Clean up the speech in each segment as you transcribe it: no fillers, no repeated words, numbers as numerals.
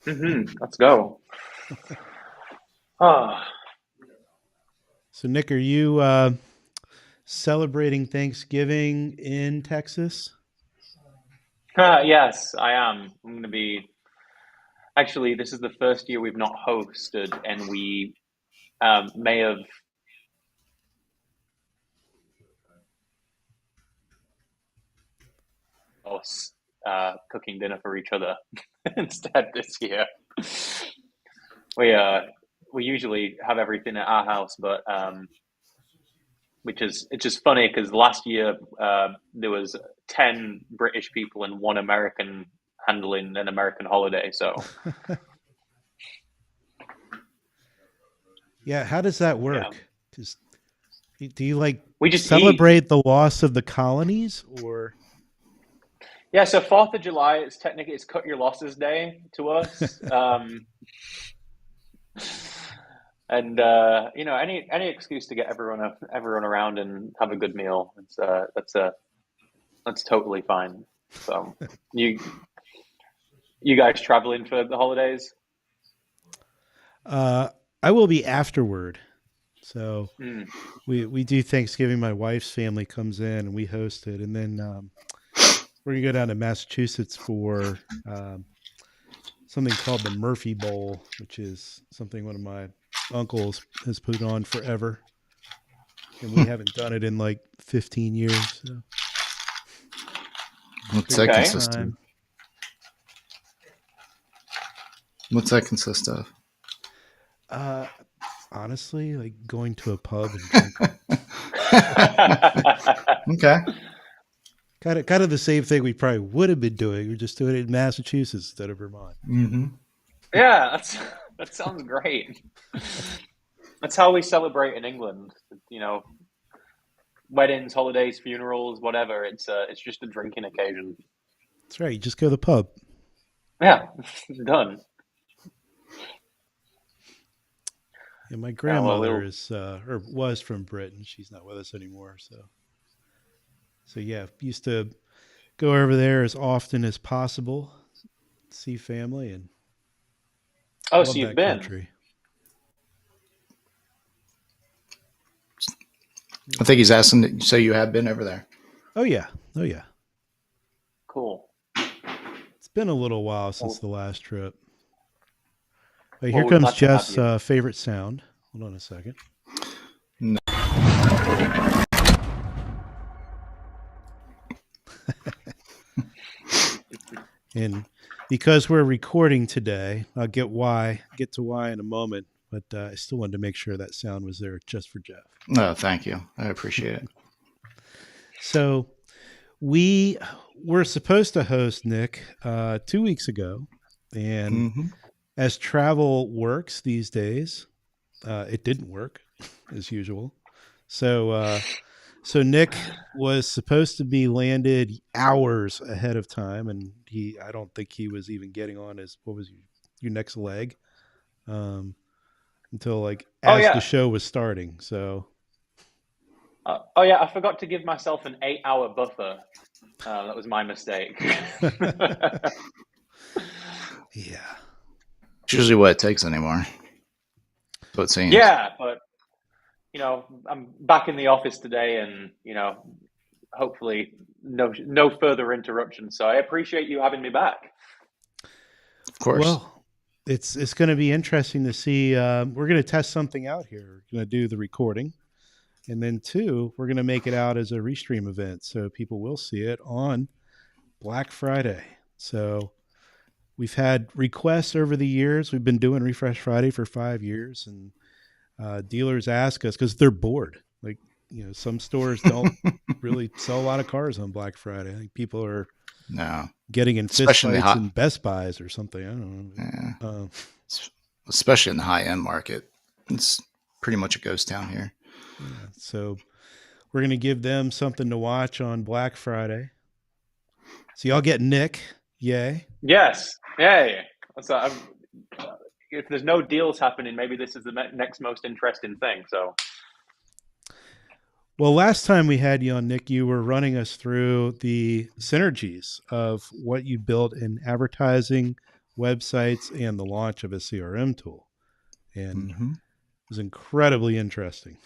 Let's go. Oh, So, Nick, are you celebrating Thanksgiving in Texas? yes, I am. I'm going to be. Actually, this is the first year we've not hosted, and we may have us cooking dinner for each other instead this year. We uh, we usually have everything at our house, but which is it's just funny because last year there was 10 British people and one American handling an American holiday. So Yeah, how does that yeah, work? Just do you like we just eat. celebrate the loss of the colonies or Yeah, so 4th of July is technically it's cut your losses day to us. And any excuse to get everyone around and have a good meal. That's totally fine. So you you guys traveling for the holidays? uh I will be afterward. So Mm, we do Thanksgiving. My wife's family comes in and we host it, and then we're gonna go down to Massachusetts for something called the Murphy Bowl, which is something one of my uncles has put on forever, and we haven't done it in like 15 years. So What's figure that it's okay. consist of? time. What's that consist of? Uh, Honestly, like going to a pub and drinking. Okay. Kind of the same thing we probably would have been doing. We're just doing it in Massachusetts instead of Vermont. Mm-hmm. Yeah, that sounds great. That's how we celebrate in England. You know, weddings, holidays, funerals, whatever. It's just a drinking occasion. That's right. You just go to the pub. Yeah, done. And my Yeah, well, grandmother is or was from Britain. She's not with us anymore. So yeah, used to go over there as often as possible, see family, and oh, so love you've that been. country. I think he's asking. So you have been over there? Oh yeah, oh yeah. Cool. It's been a little while since Well, the last trip. But here well, we're comes glad to have Jeff's you. favorite sound. Hold on a second. No. And because we're recording today, I'll get to why in a moment. But I still wanted to make sure that sound was there just for Jeff. No, thank you. I appreciate it. So we were supposed to host Nick 2 weeks ago, and Mm-hmm. as travel works these days, it didn't work as usual. So so Nick was supposed to be landed hours ahead of time, and I don't think he was even getting on his what was your next leg um, until like Oh as the yeah. show was starting. So Oh yeah. I forgot to give myself an 8 hour buffer. That was my mistake. yeah, It's usually what it takes anymore. So it seems. Yeah, but I'm back in the office today, and hopefully no further interruptions. So I appreciate you having me back. Of course. well. It's going to be interesting to see. We're going to test something out here. We're going to do the recording, and then two, we're going to make it out as a restream event, so people will see it on Black Friday. So we've had requests over the years. We've been doing Refresh Friday for 5 years, and dealers ask us because they're bored. Like some stores don't really sell a lot of cars on Black Friday. I think people are No. getting in Especially in the fistfights hot. in Best Buys or something. I don't Yeah. know. Especially in the high end market. It's pretty much a ghost town here. Yeah, so we're gonna give them something to watch on Black Friday. So y'all get Nick, yay! Yes, yeah. So if there's no deals happening, maybe this is the next most interesting thing. So Well, last time we had you on, Nick, you were running us through the synergies of what you built in advertising websites and the launch of a CRM tool. And Mm-hmm. it was incredibly interesting.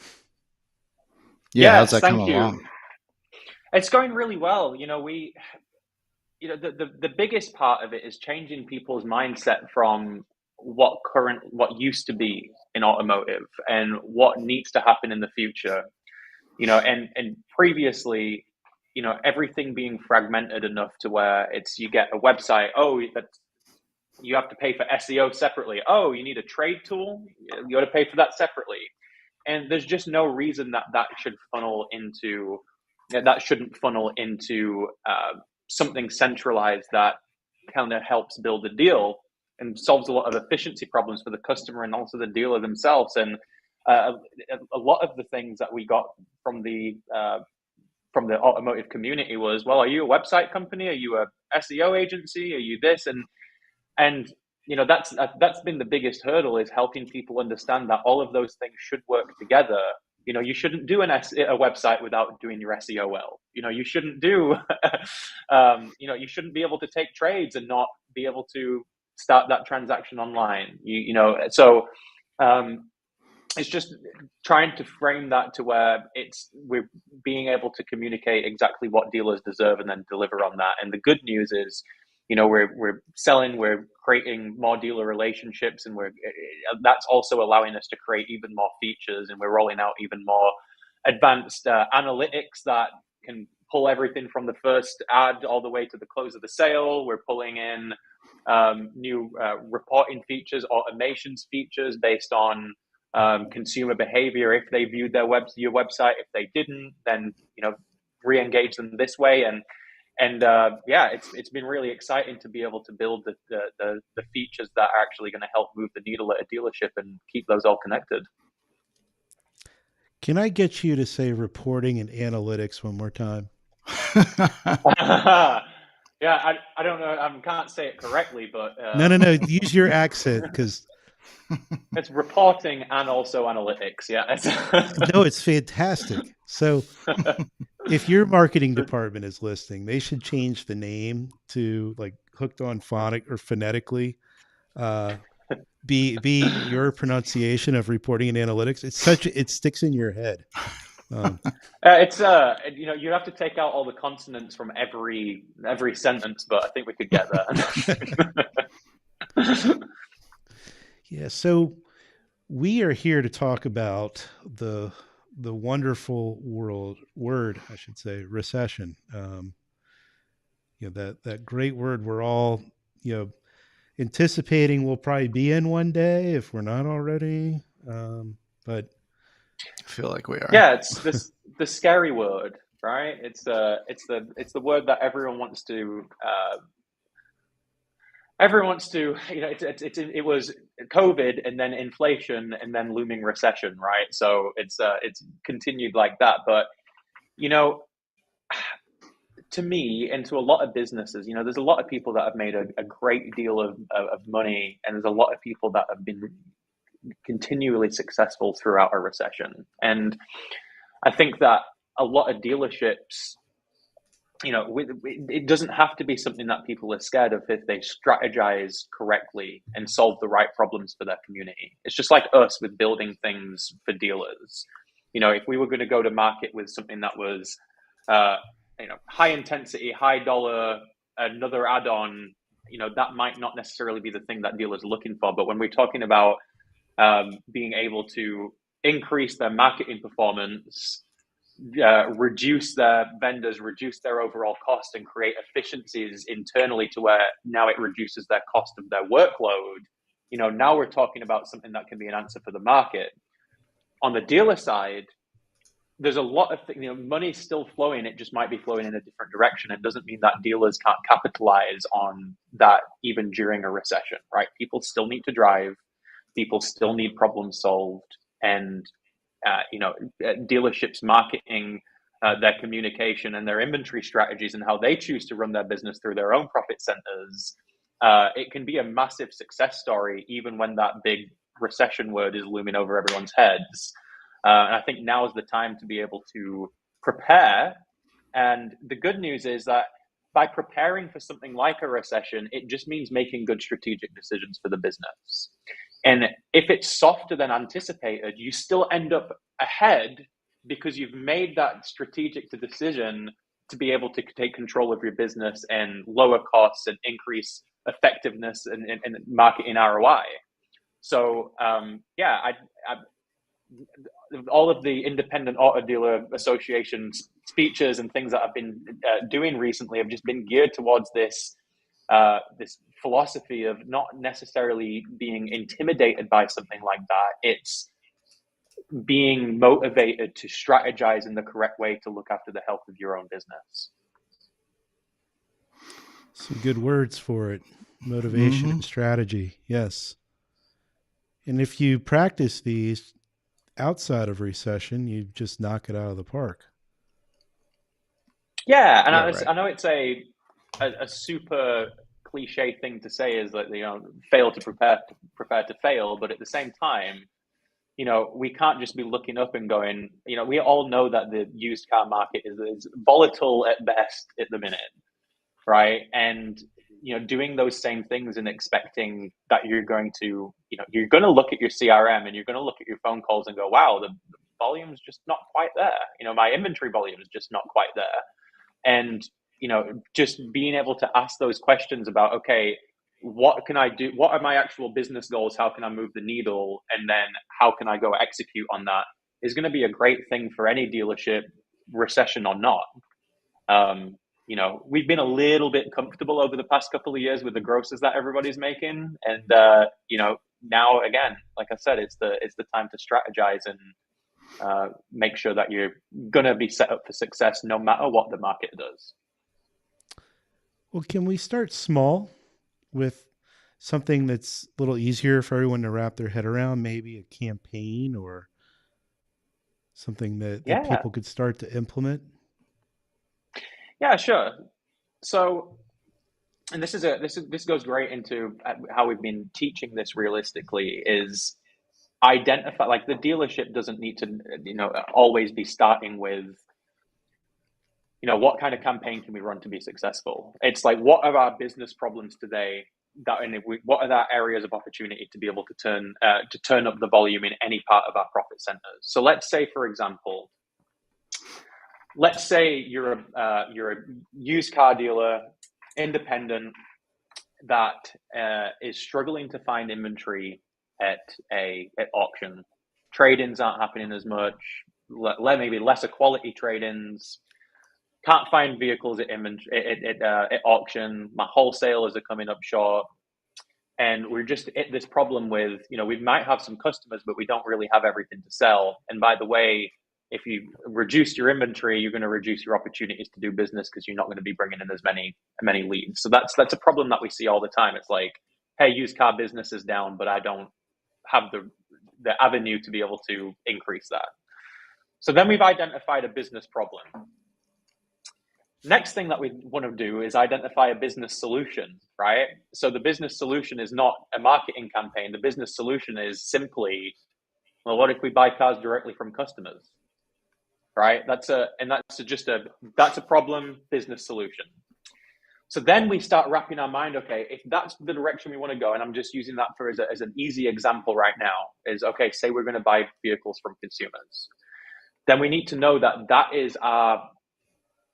Yeah, how's Yes, that coming thank you. along? It's going really well. The biggest part of it is changing people's mindset from what used to be in automotive and what needs to happen in the future. And previously, everything being fragmented enough to where you get a website, oh, that you have to pay for SEO separately. Oh, you need a trade tool, you got to pay for that separately. And there's just no reason that shouldn't funnel into something centralized that kind of helps build a deal and solves a lot of efficiency problems for the customer and also the dealer themselves. And uh, a lot of the things that we got from the automotive community was, well, are you a website company? Are you a SEO agency? Are you this? And that's been the biggest hurdle, is helping people understand that all of those things should work together. You shouldn't do a website without doing your SEO well. You shouldn't do you shouldn't be able to take trades and not be able to start that transaction online. Um, it's just trying to frame that to where we're being able to communicate exactly what dealers deserve and then deliver on that. And the good news is, we're selling, we're creating more dealer relationships, and that's also allowing us to create even more features, and we're rolling out even more advanced analytics that can pull everything from the first ad all the way to the close of the sale. We're pulling in new reporting features, automations features based on consumer behavior. If they viewed your website, if they didn't, then re-engage them this way. And yeah, it's been really exciting to be able to build the features that are actually going to help move the needle at a dealership and keep those all connected. Can I get you to say reporting and analytics one more time? Yeah, I don't know. I can't say it correctly, but No. Use your accent, because it's reporting and also analytics. Yeah. no, it's fantastic. So if your marketing department is listening, they should change the name to like Hooked on Phonic or Phonetically. Uh, be your pronunciation of reporting and analytics. It sticks in your head. It's you have to take out all the consonants from every sentence, but I think we could get there. Yeah. So we are here to talk about the wonderful word, I should say, recession. That great word we're all anticipating we'll probably be in one day if we're not already. But I feel like we are. Yeah, it's the scary word, right? It's the word that everyone wants to. It was COVID and then inflation and then looming recession, right? So it's continued like that. But you know, to me and to a lot of businesses, there's a lot of people that have made a great deal of money, and there's a lot of people that have been continually successful throughout a recession. And I think that a lot of dealerships, it doesn't have to be something that people are scared of if they strategize correctly and solve the right problems for their community. It's just like us with building things for dealers. If we were going to go to market with something that was, high intensity, high dollar, another add-on, that might not necessarily be the thing that dealers are looking for. But when we're talking about being able to increase their marketing performance, reduce their vendors, reduce their overall cost, and create efficiencies internally to where now it reduces their cost of their workload. Now we're talking about something that can be an answer for the market. On the dealer side, there's a lot of money's still flowing. It just might be flowing in a different direction. It doesn't mean that dealers can't capitalize on that even during a recession, right? People still need to drive. People still need problems solved, and dealerships marketing their communication and their inventory strategies and how they choose to run their business through their own profit centers. It can be a massive success story, even when that big recession word is looming over everyone's heads. And I think now is the time to be able to prepare. And the good news is that by preparing for something like a recession, it just means making good strategic decisions for the business. And if it's softer than anticipated, you still end up ahead because you've made that strategic decision to be able to take control of your business and lower costs and increase effectiveness and marketing ROI. So all of the independent auto dealer association speeches and things that I've been doing recently have just been geared towards this philosophy of not necessarily being intimidated by something like that. It's being motivated to strategize in the correct way to look after the health of your own business. Some good words for it. Motivation and strategy. Yes. And if you practice these outside of recession, you just knock it out of the park. Yeah. And I know it's a super cliche thing to say is that, fail to prepare to fail. But at the same time, we can't just be looking up and going, we all know that the used car market is volatile at best at the minute, right? And, doing those same things and expecting that you're going to look at your CRM and you're going to look at your phone calls and go, wow, the volume's just not quite there. My inventory volume is just not quite there. And, just being able to ask those questions about, okay, what can I do? What are my actual business goals? How can I move the needle? And then how can I go execute on that is going to be a great thing for any dealership, recession or not. We've been a little bit comfortable over the past couple of years with the grosses that everybody's making. And, now again, like I said, it's the time to strategize and make sure that you're going to be set up for success no matter what the market does. Well, can we start small with something that's a little easier for everyone to wrap their head around, maybe a campaign or something that people could start to implement? Yeah, sure. So, and this goes great into how we've been teaching this realistically is identify, like the dealership doesn't need to, always be starting with, what kind of campaign can we run to be successful? It's like, what are our business problems today? What are our areas of opportunity to be able to turn up the volume in any part of our profit centers? So let's say, for example, you're a used car dealer, independent, that is struggling to find inventory at auction. Trade-ins aren't happening as much. Maybe lesser quality trade-ins. Can't find vehicles at auction. My wholesalers are coming up short. And we're just at this problem with, we might have some customers, but we don't really have everything to sell. And by the way, if you reduce your inventory, you're going to reduce your opportunities to do business because you're not going to be bringing in as many leads. So that's a problem that we see all the time. It's like, hey, used car business is down, but I don't have the avenue to be able to increase that. So then we've identified a business problem. Next thing that we want to do is identify a business solution, right? So the business solution is not a marketing campaign. The business solution is simply, well, what if we buy cars directly from customers, right? That's a problem, business solution. So then we start wrapping our mind, okay, if that's the direction we want to go, and I'm just using that as an easy example right now, is okay, say we're going to buy vehicles from consumers. Then we need to know that is our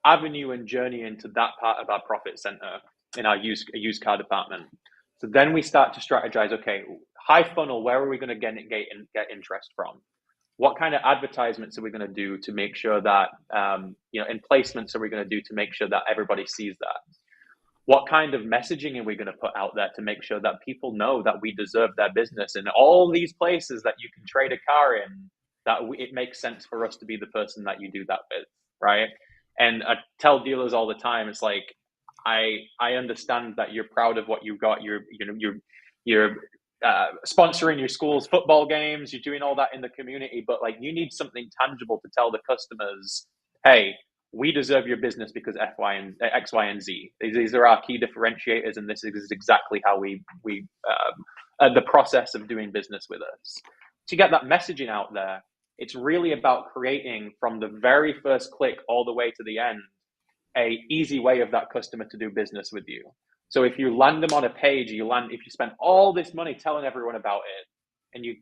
avenue and journey into that part of our profit center in our used car department. So then we start to strategize, okay, high funnel, where are we going to get interest from? What kind of advertisements are we going to do to make sure that, in placements are we going to do to make sure that everybody sees that? What kind of messaging are we going to put out there to make sure that people know that we deserve their business in all these places that you can trade a car in, that it makes sense for us to be the person that you do that with, right? And I tell dealers all the time, it's like, I understand that you're proud of what you've got. You're sponsoring your school's football games. You're doing all that in the community, but like you need something tangible to tell the customers, hey, we deserve your business because X, Y, and Z. These are our key differentiators, and this is exactly how we the process of doing business with us. To get that messaging out there, it's really about creating from the very first click all the way to the end a easy way of that customer to do business with you. So if you land them on a page, if you spend all this money telling everyone about it, and you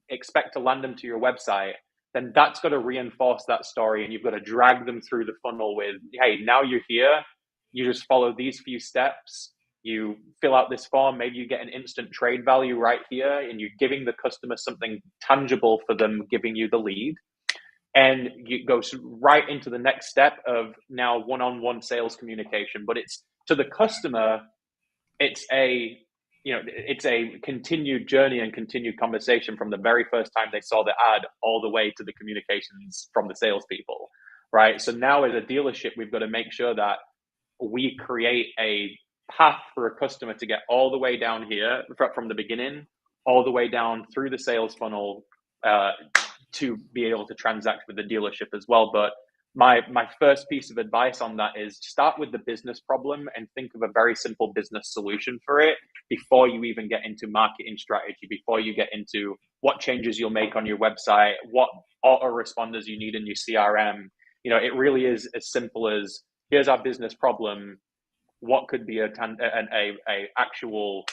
expect to land them to your website, then that's got to reinforce that story, and you've got to drag them through the funnel with, hey, now you're here, you just follow these few steps, you fill out this form, maybe you get an instant trade value right here, and you're giving the customer something tangible for them giving you the lead. And you go right into the next step of now one-on-one sales communication. But it's to the customer, it's a continued journey and continued conversation from the very first time they saw the ad all the way to the communications from the salespeople, right? So now as a dealership, we've got to make sure that we create a path for a customer to get all the way down here from the beginning, all the way down through the sales funnel, to be able to transact with the dealership as well. But my first piece of advice on that is start with the business problem and think of a very simple business solution for it before you even get into marketing strategy, before you get into what changes you'll make on your website, what autoresponders you need in your CRM. It really is as simple as, here's our business problem. What could be a actual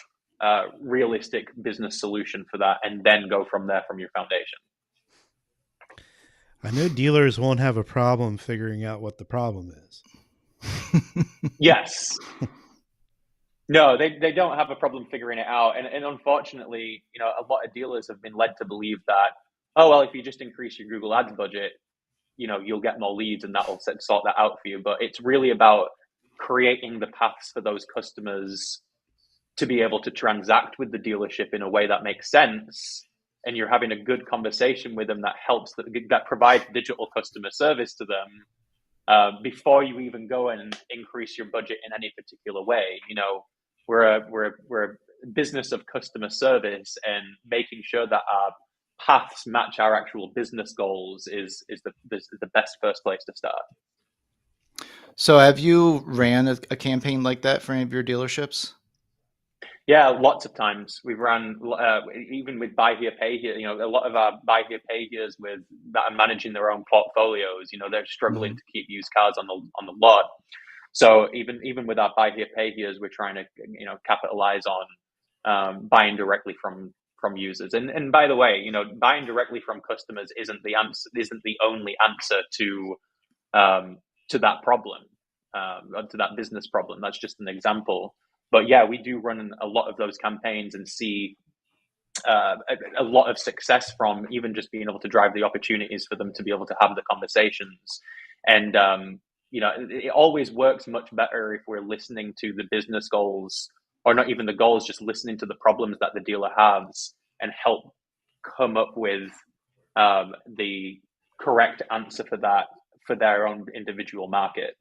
realistic business solution for that, and then go from there from your foundation. I know dealers won't have a problem figuring out what the problem is. Yes. No, they don't have a problem figuring it out. And unfortunately, a lot of dealers have been led to believe that, oh, well, if you just increase your Google Ads budget, you'll get more leads and that'll sort that out for you. But it's really about creating the paths for those customers to be able to transact with the dealership in a way that makes sense. And you're having a good conversation with them that provides digital customer service to them, before you even go and increase your budget in any particular way. We're a business of customer service, and making sure that our paths match our actual business goals is the best first place to start. So have you ran a campaign like that for any of your dealerships? Yeah, lots of times we've run, even with buy here, pay here. A lot of our buy here, pay here's that are managing their own portfolios. They're struggling to keep used cars on the lot. So even with our buy here, pay here's, we're trying to capitalize on buying directly from users. And by the way, buying directly from customers isn't the only answer to that problem, to that business problem. That's just an example. But yeah, we do run a lot of those campaigns and see a lot of success from even just being able to drive the opportunities for them to be able to have the conversations. And it always works much better if we're listening to the business goals, or not even the goals, just listening to the problems that the dealer has and help come up with the correct answer for that for their own individual market.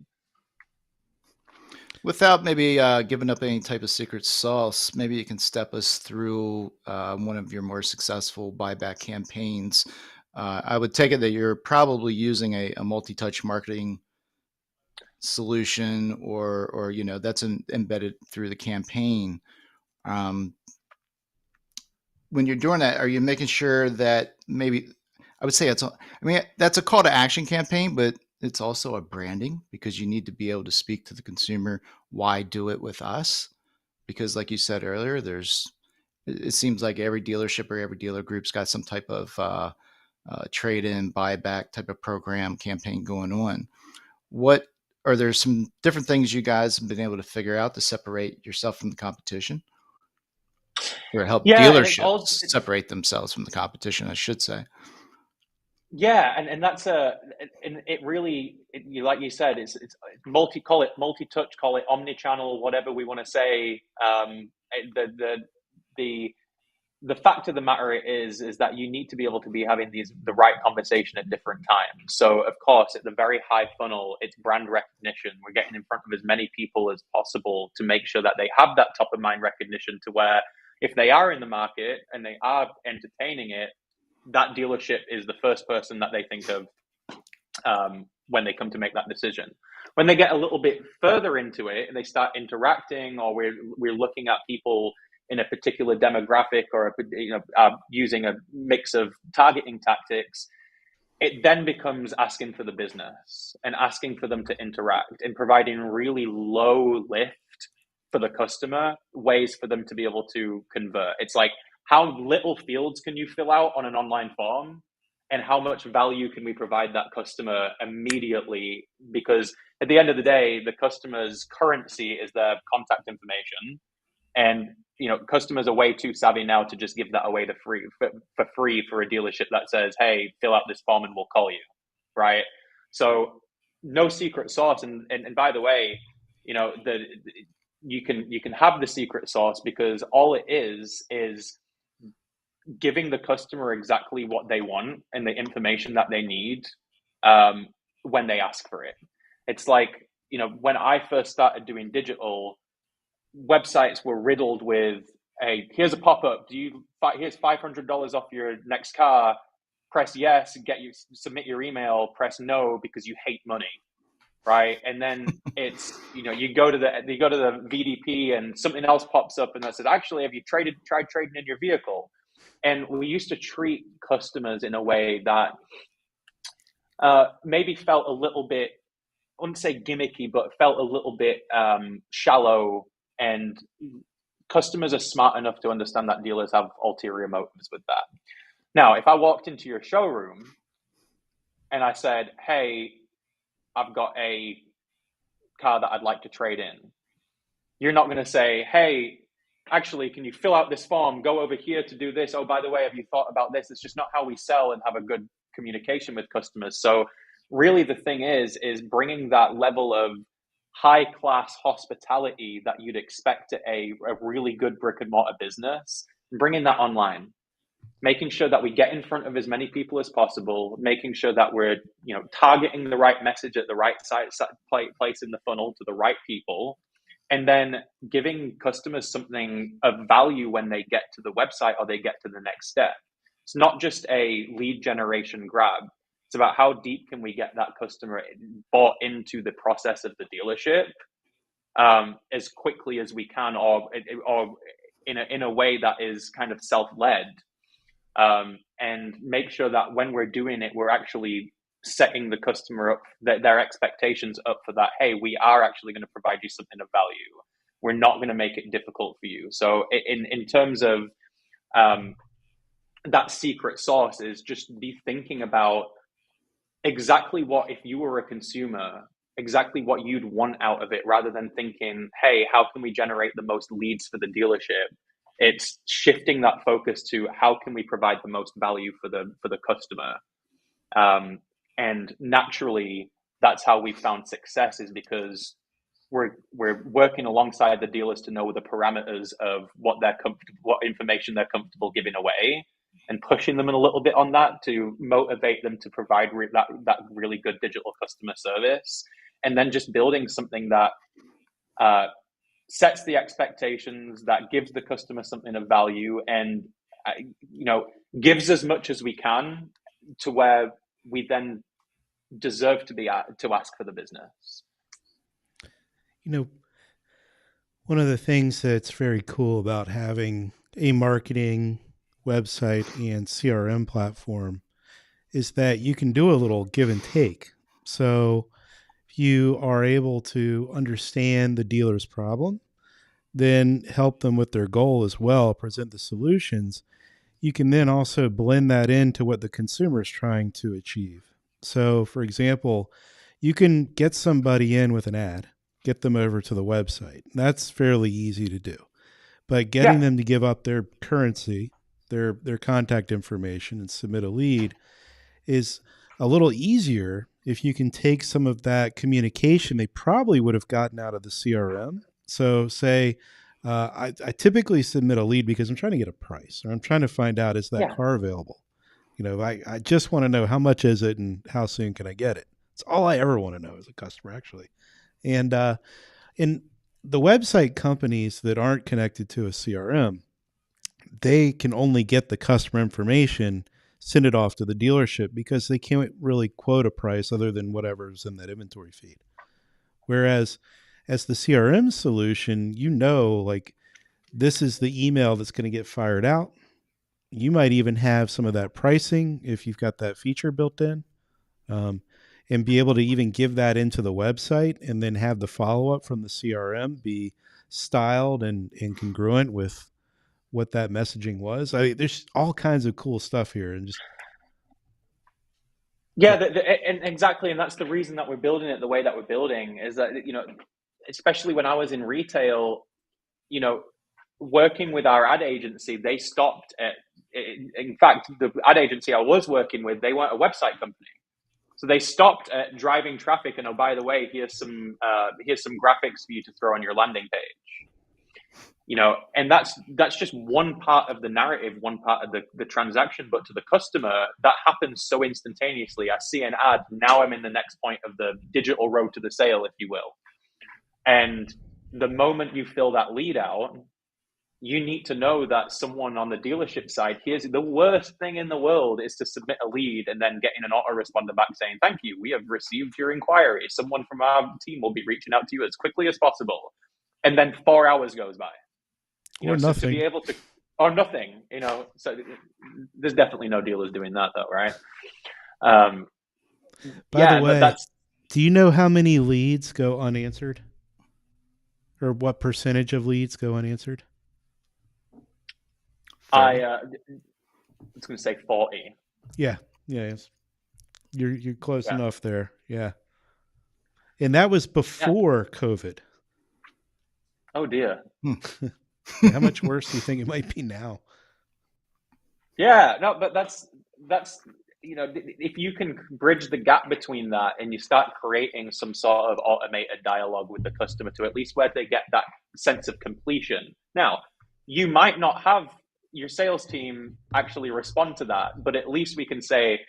Without maybe giving up any type of secret sauce, maybe you can step us through one of your more successful buyback campaigns. I would take it that you're probably using a multi-touch marketing solution, or that's embedded through the campaign. When you're doing that, are you making sure that maybe, I would say that's a call to action campaign, but it's also a branding, because you need to be able to speak to the consumer. Why do it with us? Because like you said earlier, it seems like every dealership or every dealer group's got some type of trade-in, buyback type of program campaign going on. Are there some different things you guys have been able to figure out to separate yourself from the competition, or help dealerships separate themselves from the competition, I should say? Yeah, and that's it really, like you said, it's call it multi-touch, call it omni-channel, whatever we want to say. The fact of the matter is that you need to be able to be having the right conversation at different times. So of course, at the very high funnel, it's brand recognition. We're getting in front of as many people as possible to make sure that they have that top of mind recognition, to where if they are in the market and they are entertaining it, that dealership is the first person that they think of when they come to make that decision. When they get a little bit further into it and they start interacting, or we're looking at people in a particular demographic, or using a mix of targeting tactics, it then becomes asking for the business and asking for them to interact and providing really low lift for the customer, ways for them to be able to convert. It's like, how little fields can you fill out on an online form, and how much value can we provide that customer immediately? Because at the end of the day, the customer's currency is their contact information, and customers are way too savvy now to just give that away for free for a dealership that says, hey, fill out this form and we'll call you, right? So no secret sauce. And by the way, the you can have the secret sauce, because all it is giving the customer exactly what they want and the information that they need, when they ask for it. It's like, when I first started doing digital, websites were riddled with, hey, here's a pop-up, here's $500 off your next car, press yes, submit your email, press no because you hate money, right? And then it's, you go to the VDP and something else pops up and that says, actually, have you tried trading in your vehicle? And we used to treat customers in a way that maybe felt a little bit, I wouldn't say gimmicky, but felt a little bit shallow. And customers are smart enough to understand that dealers have ulterior motives with that. Now, if I walked into your showroom and I said, hey, I've got a car that I'd like to trade in, you're not going to say, hey, actually, can you fill out this form? Go over here to do this. Oh, by the way, have you thought about this? It's just not how we sell and have a good communication with customers. So really the thing is bringing that level of high class hospitality that you'd expect at a really good brick and mortar business, and bringing that online, making sure that we get in front of as many people as possible, making sure that we're targeting the right message at the right place in the funnel to the right people, and then giving customers something of value when they get to the website or they get to the next step. It's not just a lead generation grab. It's about how deep can we get that customer bought into the process of the dealership as quickly as we can, or in a way that is kind of self-led, and make sure that when we're doing it, we're actually setting the customer up, their expectations up for that. Hey, we are actually going to provide you something of value. We're not going to make it difficult for you. So in terms of that secret sauce, is just be thinking about exactly what, if you were a consumer, exactly what you'd want out of it, rather than thinking, hey, how can we generate the most leads for the dealership? It's shifting that focus to how can we provide the most value for the customer. And naturally, that's how we found success, is because we're working alongside the dealers to know the parameters of what information they're comfortable giving away, and pushing them in a little bit on that to motivate them to provide that really good digital customer service, and then just building something that sets the expectations, that gives the customer something of value, and gives as much as we can, to where we then deserve to ask for the business. One of the things that's very cool about having a marketing website and CRM platform is that you can do a little give and take. So if you are able to understand the dealer's problem, then help them with their goal as well, present the solutions, you can then also blend that into what the consumer is trying to achieve. So, for example, you can get somebody in with an ad, get them over to the website. That's fairly easy to do. But getting them to give up their currency, their contact information, and submit a lead is a little easier if you can take some of that communication they probably would have gotten out of the CRM. So say, I typically submit a lead because I'm trying to get a price, or I'm trying to find out, is that car available? I just want to know how much is it and how soon can I get it? It's all I ever want to know as a customer, actually. And in the website companies that aren't connected to a CRM, they can only get the customer information, send it off to the dealership, because they can't really quote a price other than whatever's in that inventory feed. Whereas as the CRM solution, like, this is the email that's going to get fired out. you might even have some of that pricing if you've got that feature built in, and be able to even give that into the website, and then have the follow-up from the CRM be styled and congruent with what that messaging was. I mean, there's all kinds of cool stuff here, and just Yeah, and exactly, and that's the reason that we're building it the way that we're building is that, especially when I was in retail, working with our ad agency, they stopped at. In fact, the ad agency I was working with, they weren't a website company, so they stopped at driving traffic. And oh, by the way, here's some graphics for you to throw on your landing page. And that's just one part of the narrative, one part of the transaction. But to the customer, that happens so instantaneously. I see an ad, now I'm in the next point of the digital road to the sale, if you will. And the moment you fill that lead out, you need to know that someone on the dealership side, here's the worst thing in the world is to submit a lead and then getting an autoresponder back saying, thank you, we have received your inquiry. Someone from our team will be reaching out to you as quickly as possible. And then 4 hours goes by. or So nothing. to be able to, or nothing, so there's definitely no dealers doing that though, right? By the way, but do you know how many leads go unanswered, or what percentage of leads go unanswered? I was going to say 40. Yeah. Yes. You're close enough there. Yeah. And that was before COVID. Oh dear. How much worse do you think it might be now? Yeah, no, but that's if you can bridge the gap between that and you start creating some sort of automated dialogue with the customer to at least where they get that sense of completion. Now, you might not have your sales team actually respond to that, but at least we can say,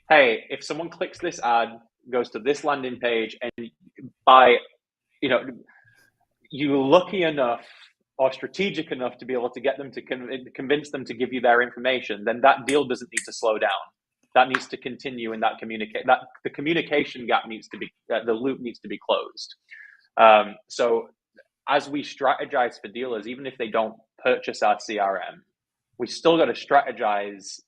hey, if someone clicks this ad, goes to this landing page, and by you're lucky enough or strategic enough to be able to get them to convince them to give you their information, then that deal doesn't need to slow down. That needs to continue, and the communication gap needs to be, the loop needs to be closed. So as we strategize for dealers, even if they don't purchase our CRM, we still got to strategize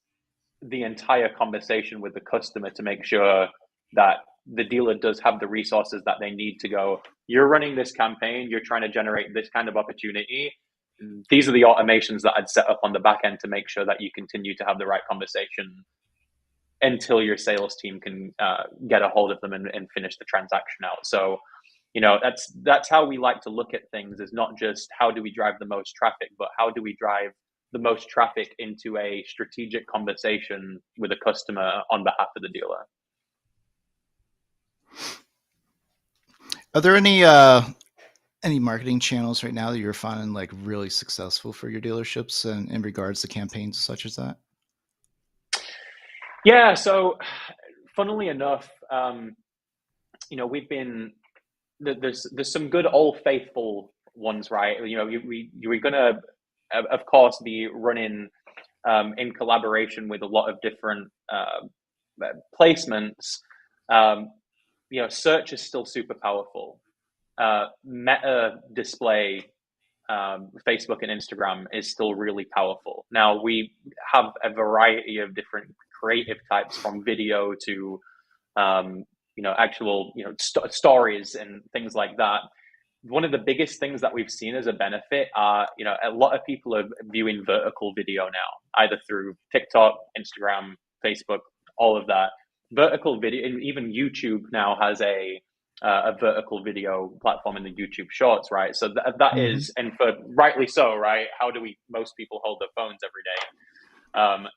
the entire conversation with the customer to make sure that the dealer does have the resources that they need to go, you're running this campaign, you're trying to generate this kind of opportunity. These are the automations that I'd set up on the back end to make sure that you continue to have the right conversation until your sales team can get a hold of them and finish the transaction out. So, that's how we like to look at things, is not just how do we drive the most traffic, but how do we drive the most traffic into a strategic conversation with a customer on behalf of the dealer. Are there any marketing channels right now that you're finding like really successful for your dealerships and in regards to campaigns such as that? Yeah. So funnily enough, we've been, there's some good old faithful ones, right? We're going to, of course, be running in collaboration with a lot of different placements. Search is still super powerful. Meta display, Facebook and Instagram is still really powerful. Now we have a variety of different creative types, from video to actual stories and things like that. One of the biggest things that we've seen as a benefit are, a lot of people are viewing vertical video now, either through TikTok, Instagram, Facebook, all of that. Vertical video, and even YouTube now has a vertical video platform in the YouTube Shorts, right? So that is, and for rightly so, right? How do most people hold their phones every day?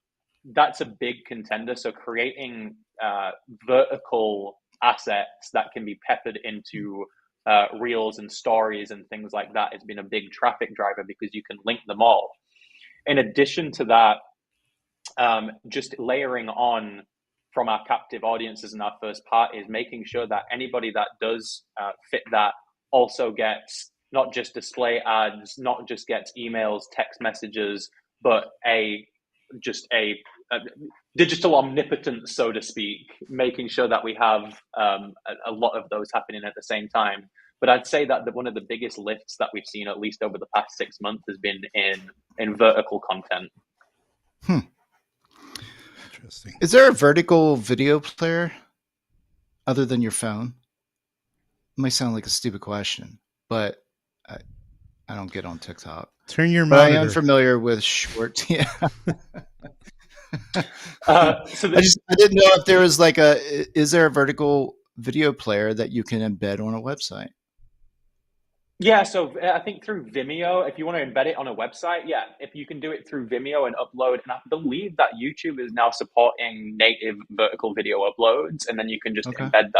That's a big contender. So creating vertical assets that can be peppered into reels and stories and things like that has been a big traffic driver, because you can link them all. In addition to that, just layering on from our captive audiences and our first parties, making sure that anybody that does fit that also gets not just display ads, not just gets emails, text messages, but a digital omnipotence, so to speak, making sure that we have a lot of those happening at the same time. But I'd say that one of the biggest lifts that we've seen, at least over the past 6 months, has been in vertical content. Hmm. Interesting. Is there a vertical video player other than your phone? It might sound like a stupid question, but I, I don't get on TikTok. Turn your But I am monitor. familiar with short. Yeah. So I didn't know if there was like a is there a vertical video player that you can embed on a website? yeah, so I think through Vimeo, if you want to embed it on a website, yeah, if you can do it through Vimeo and upload, and I believe that YouTube is now supporting native vertical video uploads, and then you can just Okay. embed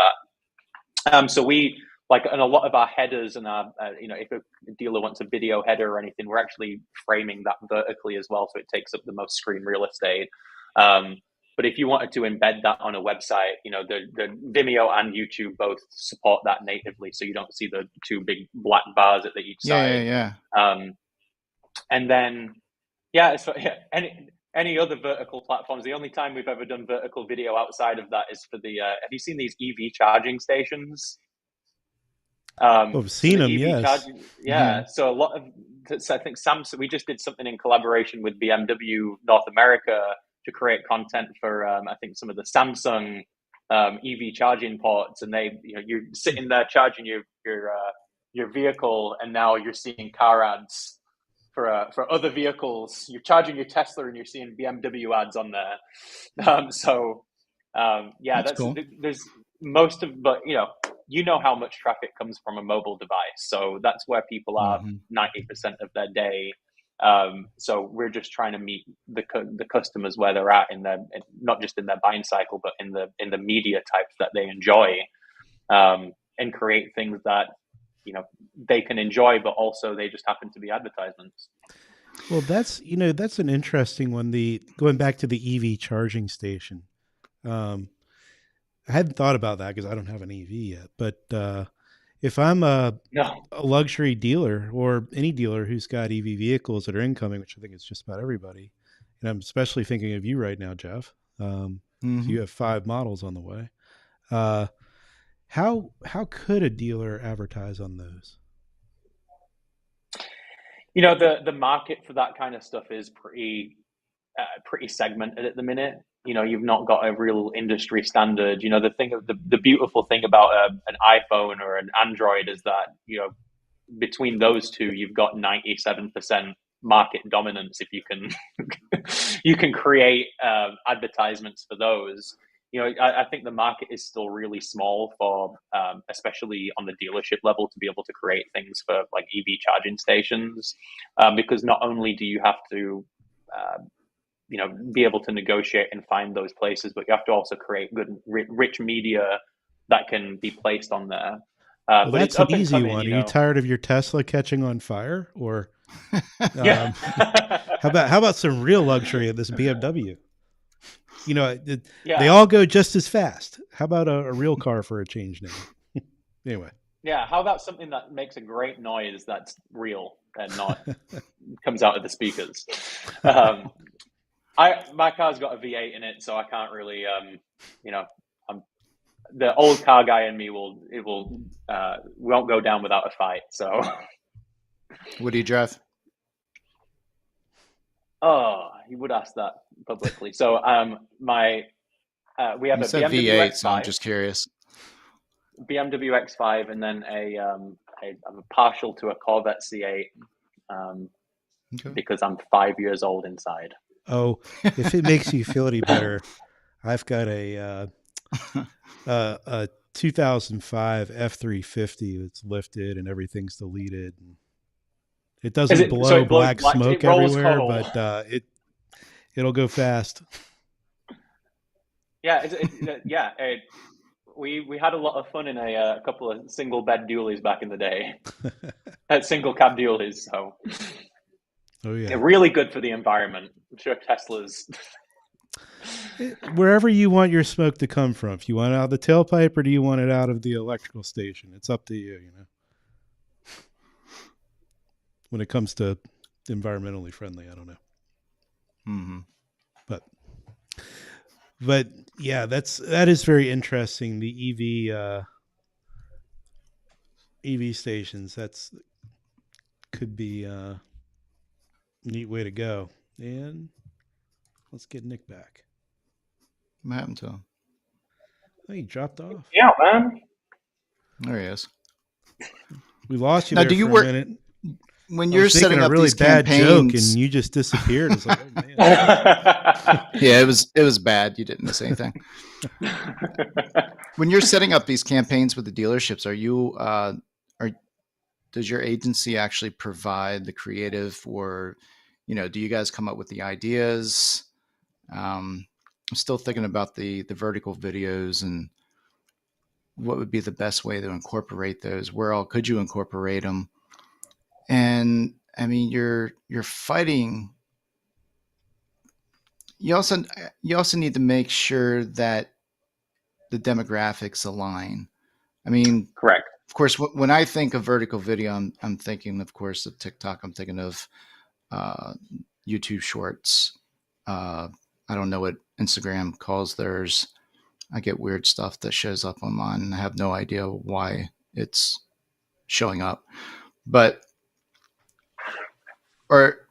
that. So we like, and a lot of our headers and our, if a dealer wants a video header or anything, we're actually framing that vertically as well, so it takes up the most screen real estate. Um, but if you wanted to embed that on a website, the Vimeo and YouTube both support that natively, so you don't see the two big black bars at each Yeah, side. yeah, Um, and then, yeah, so yeah, any other vertical platforms. The only time we've ever done vertical video outside of that is for the. Have you seen these EV charging stations? Oh, I've So seen the them. EV Yes. charging, yeah. yeah. So a lot of, so I think Samsung. We just did something in collaboration with BMW North America to create content for, I think, some of the Samsung EV charging ports, and you're sitting there charging your vehicle, and now you're seeing car ads for other vehicles. You're charging your Tesla, and you're seeing BMW ads on there. Yeah, That's cool. there's most of, but how much traffic comes from a mobile device. So that's where people are Hmm. 90% of their day. So we're just trying to meet the customers where they're at not just in their buying cycle, but in the media types that they enjoy, and create things that they can enjoy, but also they just happen to be advertisements. Well, that's an interesting one. The going back to the EV charging station. Um, I hadn't thought about that because I don't have an EV yet. But if I'm No, a luxury dealer or any dealer who's got EV vehicles that are incoming, which I think is just about everybody, and I'm especially thinking of you right now, Jeff. So Hmm. you have 5 models on the way. Uh, how could a dealer advertise on those? the market for that kind of stuff is pretty segmented at the minute. You've not got a real industry standard. The beautiful thing about an iPhone or an Android is that between those two, you've got 97% market dominance if you can you can create advertisements for those. I think the market is still really small for, especially on the dealership level, to be able to create things for like EV charging stations, because not only do you have to uh, be able to negotiate and find those places, but you have to also create good rich media that can be placed on there. Well, But it's that's an up and easy coming. one. Are you tired of your Tesla catching on fire, or Yeah. um, how about some real luxury of this BMW? They Yeah. all go just as fast. How about a real car for a change name? Anyway, Yeah. How about something that makes a great noise that's real and not comes out of the speakers? Um, my car's got a V8 in it, so I can't really, you know, I'm the old car guy in me won't go down without a fight. So, What do you drive? oh, you would ask that publicly. So, we have You a said BMW V8, so I'm X5, just curious. and then I'm a partial to a Corvette C8, um, Okay. because I'm 5 years old inside. oh, if it makes you feel any better, I've got a 2005 F350 that's lifted and everything's deleted. And it Is doesn't it so? blow It blows black black. smoke It rolls everywhere, coal. but it'll go fast. Yeah, yeah. We had a lot of fun in a couple of single bed dualies back in the day. Single cab dualies. So Oh they're yeah. really good for the environment. I'm sure Tesla's. Wherever you want your smoke to come from. If you want it out of the tailpipe or do you want it out of the electrical station? It's up to you, when it comes to environmentally friendly, I don't know. Hmm. But but yeah, that is very interesting. The EV stations, that's could be a neat way to go. And Let's get Nick back. What happened to him? Oh, he dropped off. Yeah, man. There he is. We lost you Now, there do you for a work minute. when I you're was making setting a up really these bad joke, campaigns? and you just disappeared. It's like, oh man. Yeah, it was bad. You didn't miss anything. When you're setting up these campaigns with the dealerships, does your agency actually provide the creative, or do you guys come up with the ideas? I'm still thinking about the vertical videos and what would be the best way to incorporate those. Where all could you incorporate them? And I mean, you're fighting. You also need to make sure that the demographics align. I mean, Correct. of course, when I think of vertical video, I'm thinking, of course, of TikTok. I'm thinking of uh, YouTube Shorts. Uh, I don't know what Instagram calls theirs. I get weird stuff that shows up on mine, and I have no idea why it's showing up. But or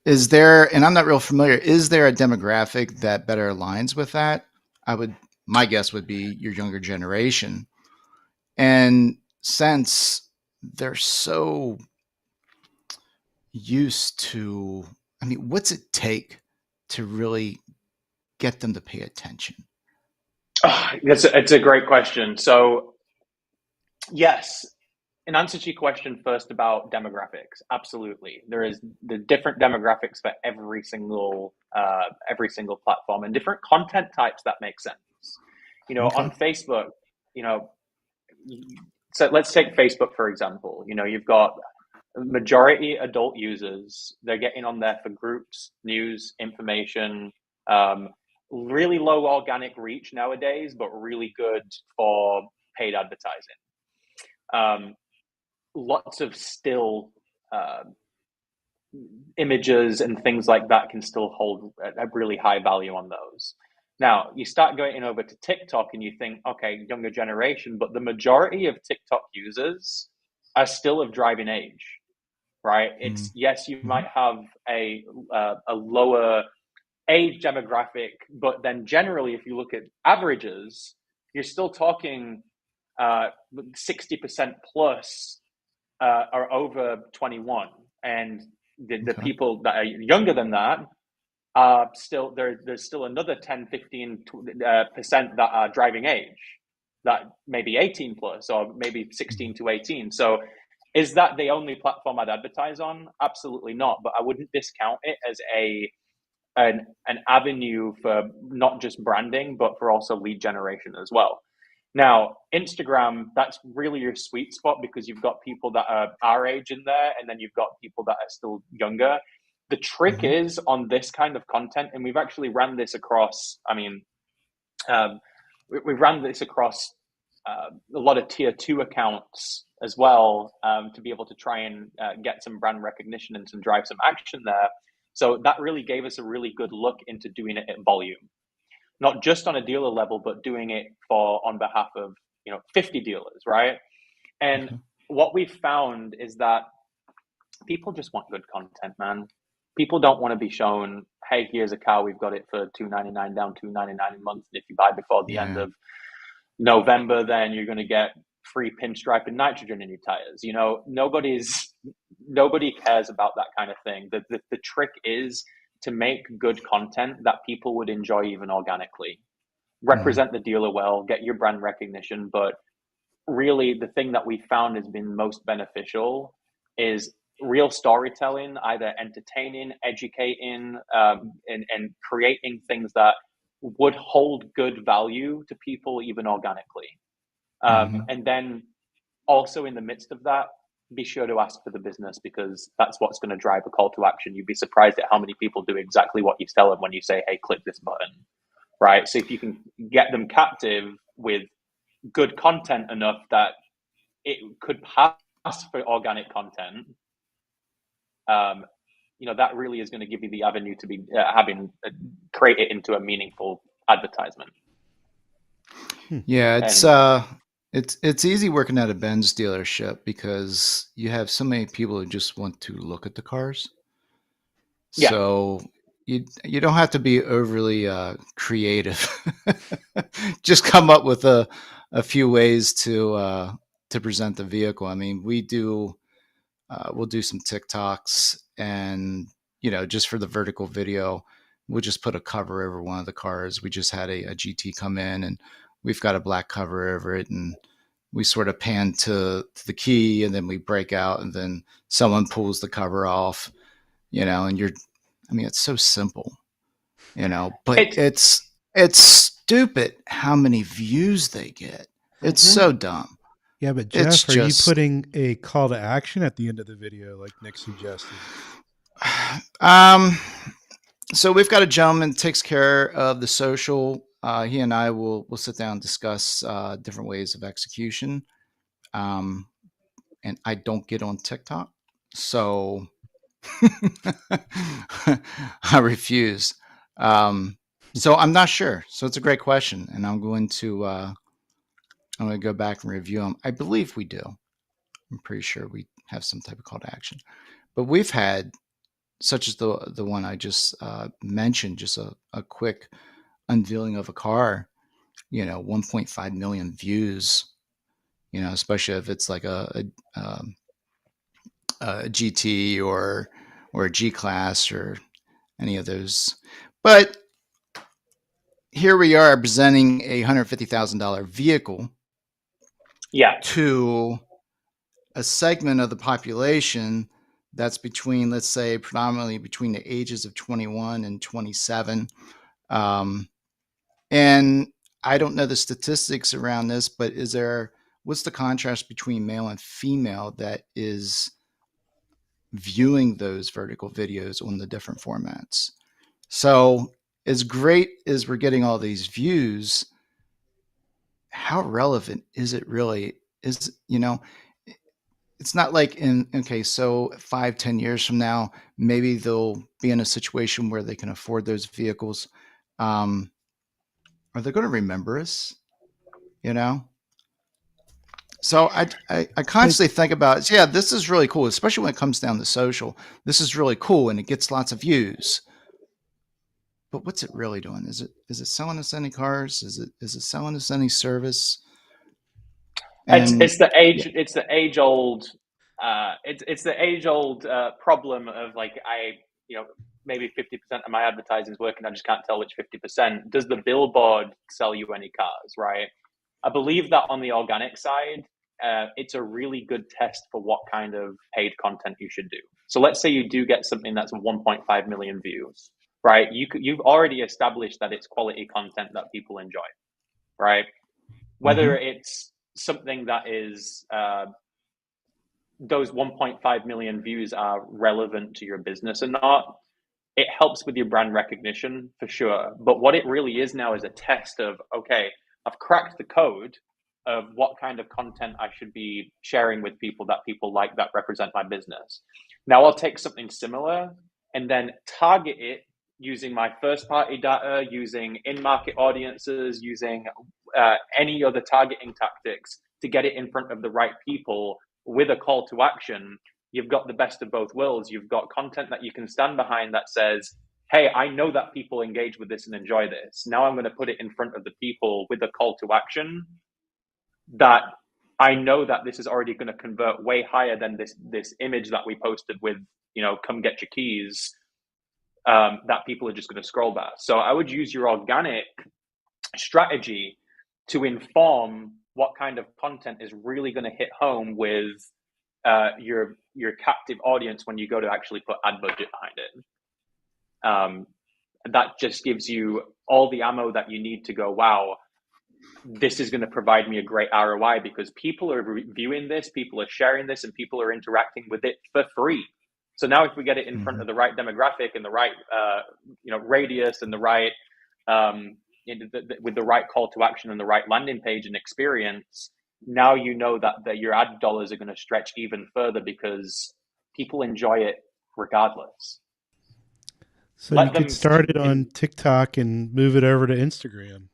is there? And I'm not real familiar. Is there a demographic that better aligns with that? My guess would be your younger generation. And since they're so used to, I mean, what's it take to really get them to pay attention? Oh, it's a great question. So, yes, in answer to your question first about demographics, absolutely. There is the different demographics for every single platform and different content types that make sense. Okay. On Facebook, you know, so let's take Facebook for example. You've got majority adult users. They're getting on there for groups, news, information. Um, really low organic reach nowadays, but really good for paid advertising. Um, Lots of still uh, images and things like that can still hold a really high value on those. Now, you start going over to TikTok and you think, okay, younger generation, but the majority of TikTok users are still of driving age, right? It's yes, you Mm-hmm. might have a lower age demographic, but then generally, if you look at averages, you're still talking 60% plus are over 21, and the Okay. people that are younger than that are still there's still another 10 15 percent that are driving age, that maybe 18 plus or maybe 16 to 18. So is that the only platform I'd advertise on? Absolutely not, but I wouldn't discount it as an avenue for not just branding but for also lead generation as well. Now, Instagram, that's really your sweet spot because you've got people that are our age in there, and then you've got people that are still younger. The trick Mm-hmm. is on this kind of content, and we've actually ran this across, um, we ran this across a lot of tier two accounts as well, to be able to try and get some brand recognition and some drive some action there. So that really gave us a really good look into doing it at volume, not just on a dealer level, but doing it for on behalf of 50 dealers, right? And Okay. what we've found is that people just want good content, man. People don't want to be shown, hey, here's a car, we've got it for $299 down, $299 a month. And if you buy before the end Yeah. of November, then you're going to get free pinstripe and nitrogen in your tires. Nobody cares about that kind of thing. The trick is to make good content that people would enjoy even organically. Mm-hmm. Represent the dealer well, get your brand recognition, but really the thing that we found has been most beneficial is real storytelling, either entertaining, educating, and creating things that would hold good value to people even organically. Mm-hmm. And then also in the midst of that, be sure to ask for the business because that's what's going to drive a call to action. You'd be surprised at how many people do exactly what you tell them when you say, hey, click this button, right? So if you can get them captive with good content enough that it could pass for organic content, that really is going to give you the avenue to be create it into a meaningful advertisement. Yeah, And it's easy working at a Benz dealership because you have so many people who just want to look at the cars. yeah, So you don't have to be overly creative. Just come up with a few ways to present the vehicle. I mean, we'll do some TikToks, and just for the vertical video, we'll just put a cover over one of the cars. We just had a GT come in, and we've got a black cover over it, and we sort of pan to the key, and then we break out, and then someone pulls the cover off, and it's so simple, but It, it's stupid how many views they get. It's mhm. so dumb. Yeah, but It's Jeff, are you just, putting a call to action at the end of the video like Nick suggested? um, so we've got a gentleman that takes care of the social. He and I will sit down and discuss different ways of execution. Um, and I don't get on TikTok, so I refuse. So I'm not sure. So it's a great question, and I'm going to go back and review them. I believe we do. I'm pretty sure we have some type of call to action, but we've had, such as the one I just mentioned, just a quick unveiling of a car, 1.5 million views, especially if it's like a GT or a G class or any of those. But here we are presenting a $150,000 vehicle Yeah. to a segment of the population that's between, let's say, predominantly between the ages of 21 and 27. And I don't know the statistics around this, but what's the contrast between male and female that is viewing those vertical videos on the different formats? So, as great as we're getting all these views, how relevant is it really? It's not like okay, so 5-10 years from now, maybe they'll be in a situation where they can afford those vehicles. Are they going to remember us? You know? So I But constantly think about, yeah, this is really cool, especially when it comes down to social. This is really cool and it gets lots of views. But what's it really doing? Is it selling us any cars? Is it selling us any service? It's And it's the yeah, age old it's the age old problem of like maybe 50% of my advertising is working. I just can't tell which 50%. Does the billboard sell you any cars, right? I believe that on the organic side, it's a really good test for what kind of paid content you should do. So let's say you do get something that's 1.5 million views, right? You've already established that it's quality content that people enjoy, right? mm-hmm, Whether it's something that is those 1.5 million views are relevant to your business or not, it helps with your brand recognition for sure. But what it really is now is a test of, okay, I've cracked the code of what kind of content I should be sharing with people that people like that represent my business. Now I'll take something similar and then target it using my first party data, using in market audiences, using any other targeting tactics to get it in front of the right people with a call to action. You've got the best of both worlds. You've got content that you can stand behind that says, hey, I know that people engage with this and enjoy this. Now I'm going to put it in front of the people with a call to action that I know that this is already going to convert way higher than this image that we posted with, come get your keys, that people are just going to scroll past. So I would use your organic strategy to inform what kind of content is really going to hit home with your captive audience when you go to actually put ad budget behind it. That just gives you all the ammo that you need to go, wow, this is going to provide me a great ROI because people are viewing this, people are sharing this, and people are interacting with it for free. So now if we get it in front mm-hmm. of the right demographic and the right radius and the right with the right call to action and the right landing page and experience, now you know that your ad dollars are going to stretch even further because people enjoy it regardless. so you Let could them start it on TikTok and move it over to Instagram.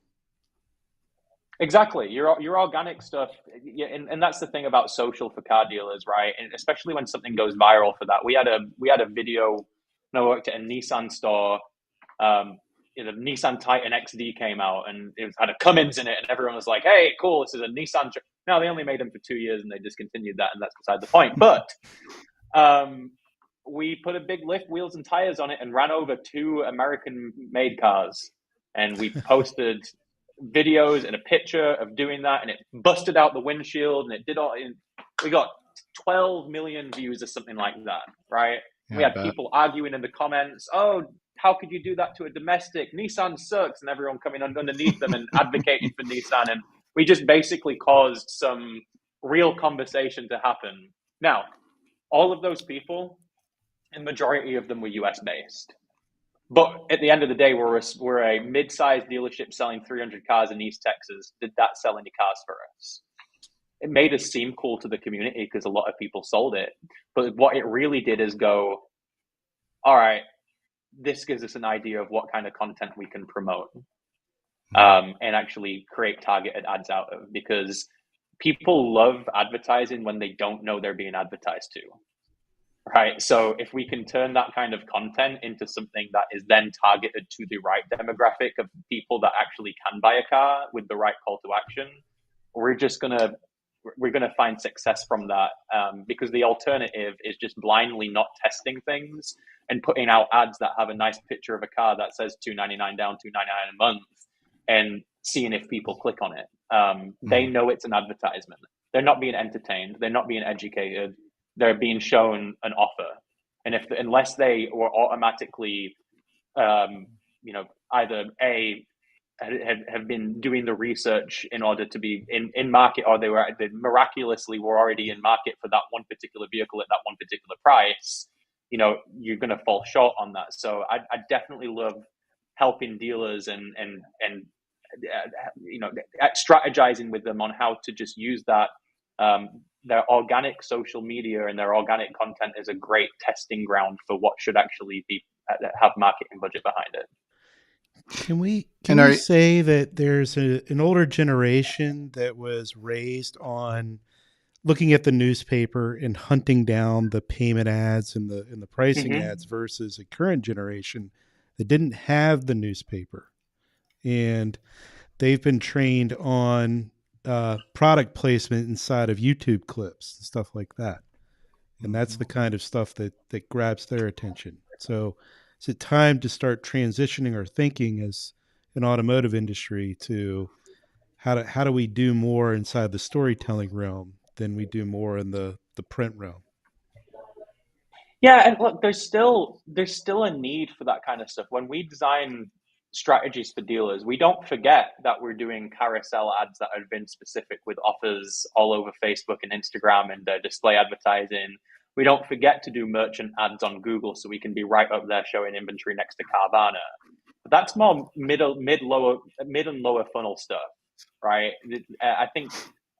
exactly your organic stuff. Yeah, and that's the thing about social for car dealers, right? And especially when something goes viral for that. We had a video when I worked at a Nissan store. The Nissan Titan XD came out and it had a Cummins in it, and everyone was like, "Hey, cool! This is a Nissan." No, they only made them for 2 years and they discontinued that, and that's beside the point. But we put a big lift, wheels, and tires on it, and ran over 2 American-made cars, and we posted videos and a picture of doing that, and it busted out the windshield, and it did all. We got 12 million views or something like that, right? Yeah, we had people arguing in the comments, "Oh, how could you do that to a domestic? Nissan sucks," and everyone coming underneath them and advocating for Nissan, and we just basically caused some real conversation to happen. Now, all of those people, the majority of them were US based. But at the end of the day, we're a mid-sized dealership selling 300 cars in East Texas. Did that sell any cars for us? It made us seem cool to the community because a lot of people sold it. But what it really did is go, all right, this gives us an idea of what kind of content we can promote and actually create targeted ads out of, because people love advertising when they don't know they're being advertised to. Right. So if we can turn that kind of content into something that is then targeted to the right demographic of people that actually can buy a car with the right call to action, we're gonna find success from that. Because the alternative is just blindly not testing things and putting out ads that have a nice picture of a car that says $299 down, $299 a month, and seeing if people click on it. They know it's an advertisement. They're not being entertained. They're not being educated. They're being shown an offer, and unless they were automatically, either have been doing the research in order to be in market, or they miraculously were already in market for that one particular vehicle at that one particular price, you're going to fall short on that. So I definitely love helping dealers and strategizing with them on how to just use that. Their organic social media and their organic content is a great testing ground for what should actually have marketing budget behind it. Can we say that there's an older generation that was raised on looking at the newspaper and hunting down the payment ads and the pricing ads versus a current generation that didn't have the newspaper, and they've been trained on product placement inside of YouTube clips and stuff like that. And that's the kind of stuff that grabs their attention. So is it time to start transitioning our thinking as an automotive industry to how do we do more inside the storytelling realm than we do more in the print realm? Yeah, and look, there's still a need for that kind of stuff. When we design strategies for dealers, we don't forget that we're doing carousel ads that have been specific with offers all over Facebook and Instagram and display advertising. We don't forget to do merchant ads on Google so we can be right up there showing inventory next to Carvana. But that's more mid and lower funnel stuff, right? I think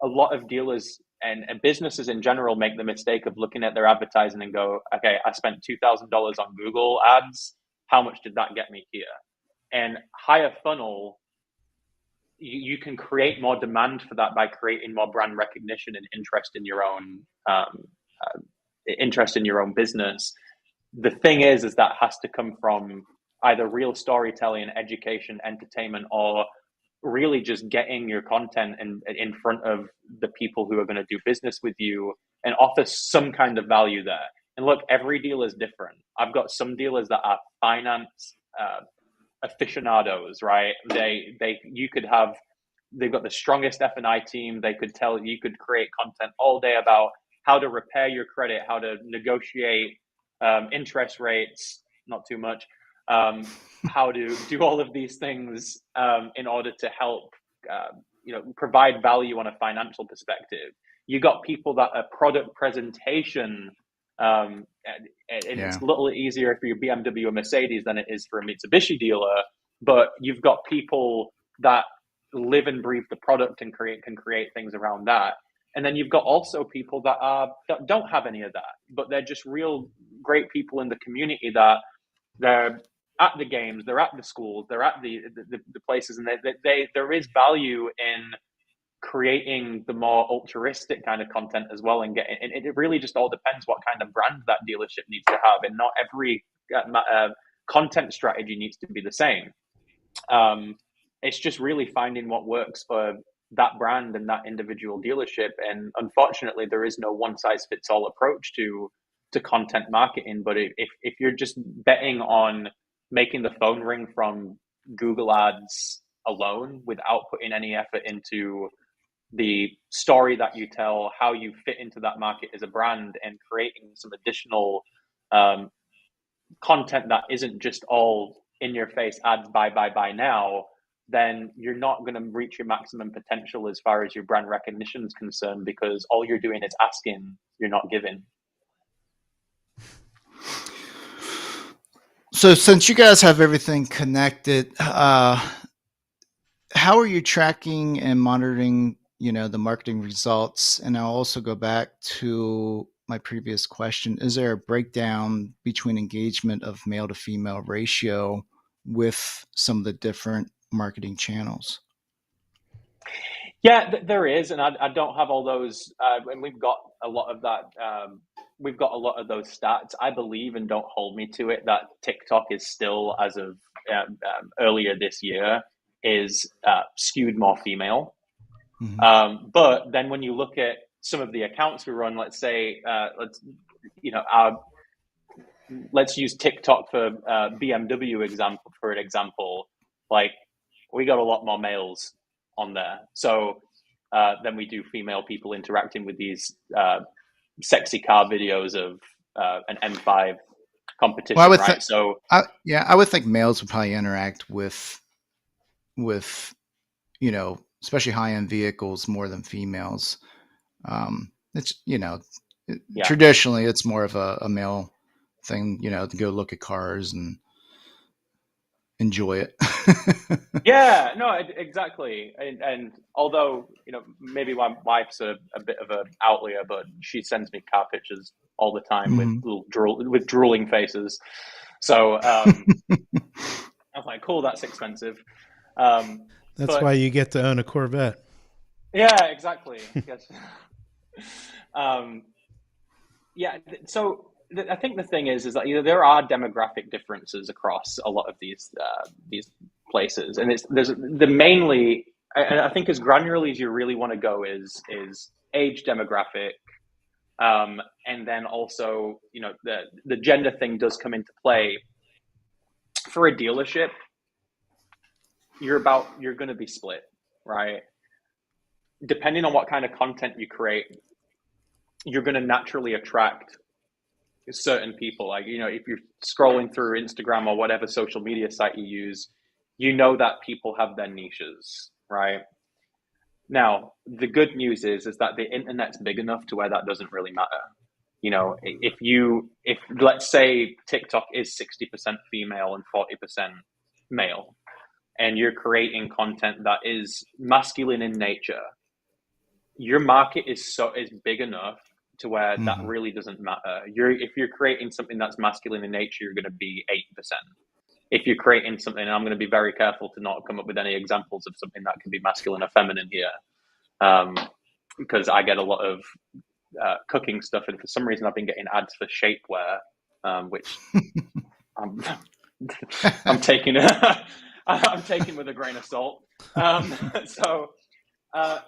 a lot of dealers and businesses in general make the mistake of looking at their advertising and go, okay, I spent $2,000 on Google ads. How much did that get me here? And higher funnel, you can create more demand for that by creating more brand recognition and interest in your own business. The thing is that has to come from either real storytelling, education, entertainment, or really just getting your content in front of the people who are going to do business with you and offer some kind of value there. And look, every deal is different. I've got some dealers that are finance aficionados, right? They've got the strongest F&I team. You could create content all day about how to repair your credit, how to negotiate interest rates, not too much, how to do all of these things in order to help provide value on a financial perspective. You got people that are product presentation, and it's a little easier for your BMW or Mercedes than it is for a Mitsubishi dealer, but you've got people that live and breathe the product and can create things around that. And then you've got also people that don't have any of that, but they're just real great people in the community that they're at the games, they're at the schools, they're at the places, and there is value in creating the more altruistic kind of content as well, and it really just all depends what kind of brand that dealership needs to have. And not every content strategy needs to be the same. It's just really finding what works for that brand and that individual dealership. And unfortunately, there is no one size fits all approach to content marketing. But if you're just betting on making the phone ring from Google Ads alone without putting any effort into the story that you tell, how you fit into that market as a brand, and creating some additional content that isn't just all in your face ads, buy now, then you're not going to reach your maximum potential as far as your brand recognition is concerned, because all you're doing is asking, you're not giving. So since you guys have everything connected, how are you tracking and monitoring, the marketing results? And I'll also go back to my previous question. Is there a breakdown between engagement of male to female ratio with some of the different marketing channels? Yeah, there is, and I don't have all those, and we've got a lot of that. We've got a lot of those stats. I believe, and don't hold me to it, that TikTok is still, as of earlier this year, is skewed more female. Mm-hmm. But then when you look at some of the accounts we run, let's say, let's use TikTok for BMW example for an example. Like, we got a lot more males on there, so then we do female people interacting with these sexy car videos of an M5 competition, well, right? So I would think males would probably interact with especially high-end vehicles more than females. It's traditionally it's more of a male thing, to go look at cars and enjoy it. Yeah, no, exactly. And although, maybe my wife's a bit of an outlier, but she sends me car pictures all the time, mm-hmm. with drooling faces. So I was like, cool, that's expensive. That's why you get to own a Corvette. Yeah, exactly. Yeah, so I think the thing is that there are demographic differences across a lot of these places, and I think as granularly as you really want to go is age demographic, and then also the gender thing does come into play. For a dealership, you're going to be split, right? Depending on what kind of content you create, you're going to naturally attract certain people. Like, if you're scrolling through Instagram or whatever social media site you use, that people have their niches, right? Now, the good news is that the internet's big enough to where that doesn't really matter. If let's say TikTok is 60% female and 40% male, and you're creating content that is masculine in nature, your market is big enough to where that really doesn't matter. If you're creating something that's masculine in nature, you're going to be 8%. If you're creating something, and I'm going to be very careful to not come up with any examples of something that can be masculine or feminine here, because I get a lot of cooking stuff, and for some reason I've been getting ads for shapewear, which I'm taking with a grain of salt.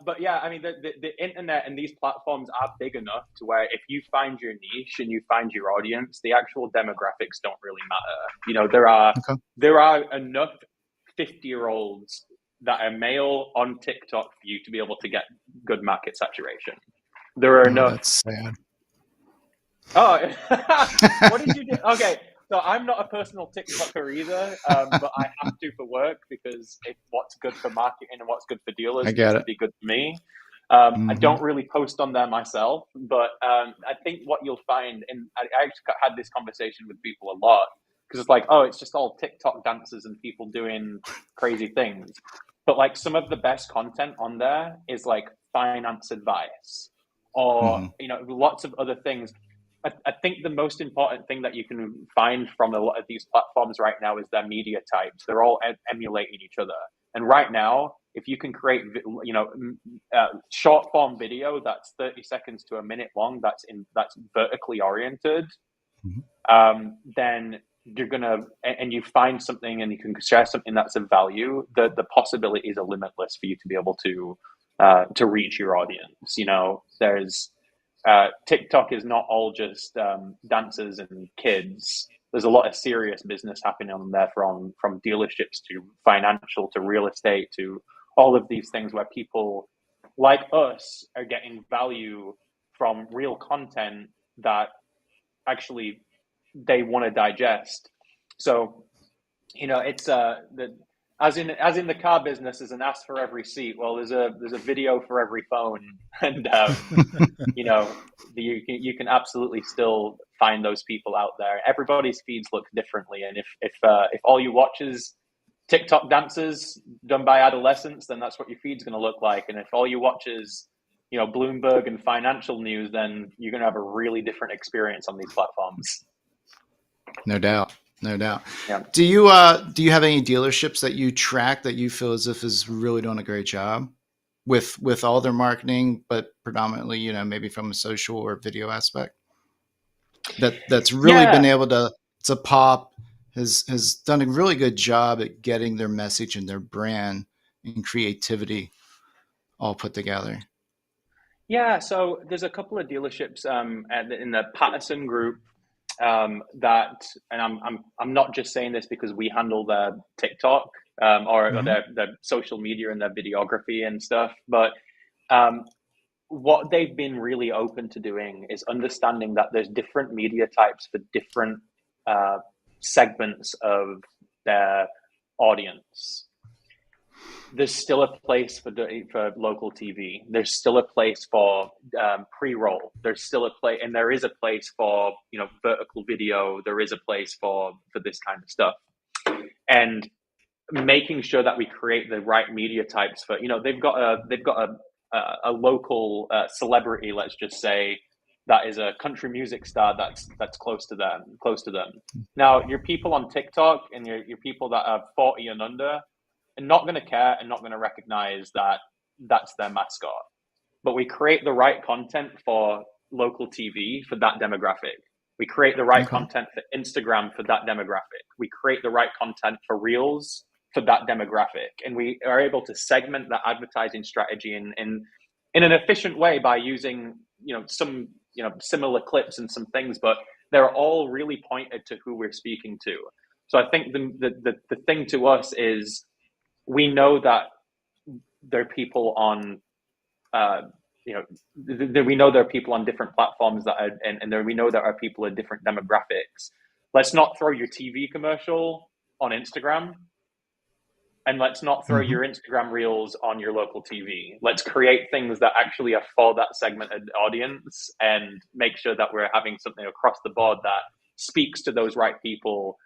But yeah, I mean, the internet and these platforms are big enough to where if you find your niche and you find your audience, the actual demographics don't really matter. There are enough 50-year-olds that are male on TikTok for you to be able to get good market saturation. There are enough. That's sad. Oh, what did you do? Okay. So I'm not a personal TikToker either, but I have to for work, because what's good for marketing and what's good for dealers needs to be good for me. I don't really post on there myself, but I think what you'll find, and I actually had this conversation with people a lot, because it's like, oh, it's just all TikTok dances and people doing crazy things. But like, some of the best content on there is like finance advice or, lots of other things. I think the most important thing that you can find from a lot of these platforms right now is their media types. They're all emulating each other. And right now, if you can create, short form video that's 30 seconds to a minute long, that's vertically oriented, then and you find something and you can share something that's of value, the possibilities are limitless for you to be able to reach your audience. You know, there's TikTok is not all just dancers and kids. There's a lot of serious business happening on there, from dealerships to financial to real estate to all of these things, where people like us are getting value from real content that actually they want to digest. So, you know, it's as in the car business, there's an ass for every seat. Well, there's a video for every phone, and you know, you can absolutely still find those people out there. Everybody's feeds look differently, and if all you watch is TikTok dances done by adolescents, then that's what your feed's going to look like. And if all you watch is, you know, Bloomberg and financial news, then you're going to have a really different experience on these platforms. No doubt. No doubt. Yeah. Do you have any dealerships that you track that you feel as if is really doing a great job with all their marketing, but predominantly, you know, maybe from a social or video aspect that's really been able to pop, has done a really good job at getting their message and their brand and creativity all put together? Yeah, so there's a couple of dealerships in the Patterson group that, and I'm not just saying this because we handle their TikTok or their social media and their videography and stuff, but what they've been really open to doing is understanding that there's different media types for different segments of their audience. There's still a place for local TV. There's still a place for pre-roll. There's still a place, and there is a place for, you know, vertical video. There is a place for this kind of stuff, and making sure that we create the right media types for, you know, they've got a local celebrity, let's just say, that is a country music star that's close to them. Now, your people on TikTok and your people that are 40 and under are not going to care and not going to recognize that that's their mascot. But we create the right content for local TV for that demographic. We create the right content for Instagram for that demographic. We create the right content for Reels for that demographic. And we are able to segment that advertising strategy in an efficient way by using, you know, some, you know, similar clips and some things, but they're all really pointed to who we're speaking to. So I think the thing to us is, we know that there are people on, you know, we know there are people on different platforms that are, and there, we know there are people in different demographics. Let's not throw your TV commercial on Instagram, and let's not throw your Instagram reels on your local TV. Let's create things that actually are for that segmented audience, and make sure that we're having something across the board that speaks to those right people,